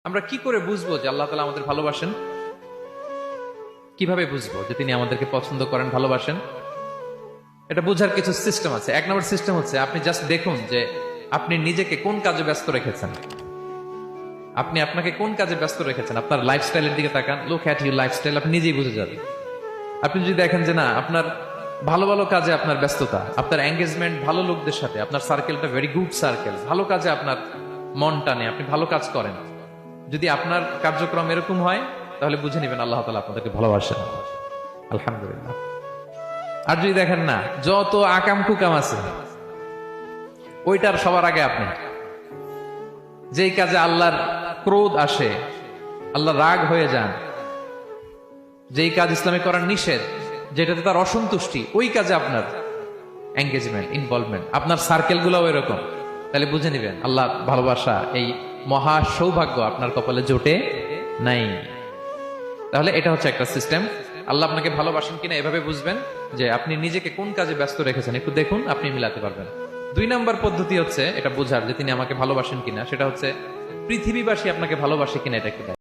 আমরা কি করে বুঝবো যে আল্লাহ তাআলা আমাদের ভালোবাসেন? কিভাবে বুঝবো যে তিনি আমাদেরকে পছন্দ করেন, ভালোবাসেন? এটা বোঝার কিছু সিস্টেম আছে। এক নম্বর সিস্টেম হচ্ছে আপনি জাস্ট দেখুন যে আপনি নিজেকে কোন কাজে ব্যস্ত রেখেছেন। আপনি আপনাকে কোন কাজে ব্যস্ত রেখেছেন, আপনার লাইফস্টাইলের দিকে তাকান। লুক অ্যাট ইউর লাইফস্টাইল, আপনি নিজেই বুঝে যাবেন। আপনি যদি দেখেন যে না, আপনার ভালো ভালো কাজে আপনার ব্যস্ততা, আপনার এঙ্গেজমেন্ট ভালো লোকদের সাথে, আপনার সার্কেলটা ভেরি গুড সার্কেল, ভালো কাজে আপনার মন টানে, আপনি ভালো কাজ করেন, যদি আপনার কার্যক্রম এরকম হয়, তাহলে বুঝে নেবেন আল্লাহ তাআলা আপনাদেরকে ভালোবাসেন। আলহামদুলিল্লাহ। আর যদি দেখেন না, যত আকাম কুকাম আছে ওইটার সবার আগে আপনি, যেই কাজে আল্লাহর ক্রোধ আসে, আল্লাহ রাগ হয়ে যান, যেই কাজ ইসলামে করার নিষেধ, যেটাতে তার অসন্তুষ্টি, ওই কাজে আপনার এঙ্গেজমেন্ট, ইনভলভমেন্ট, আপনার সার্কেল গুলাও এরকম, তাহলে বুঝে নিবেন আল্লাহ ভালোবাসা, এই মহা সৌভাগ্য আপনার কপালে জোটে নাই। তাহলে এটা হচ্ছে একটা সিস্টেম। আল্লাহ আপনাকে ভালোবাসেন কিনা এভাবে বুঝবেন যে আপনি নিজেকে কোন কাজে ব্যস্ত রেখেছেন, একটু দেখুন, আপনি মিলাতে পারবেন। 2 নাম্বার পদ্ধতি হচ্ছে এটা বোঝার যে তিনি আমাকে ভালোবাসেন কিনা, সেটা হচ্ছে পৃথিবীবাসী আপনাকে ভালোবাসে কিনা, এটা একটু দেখেন।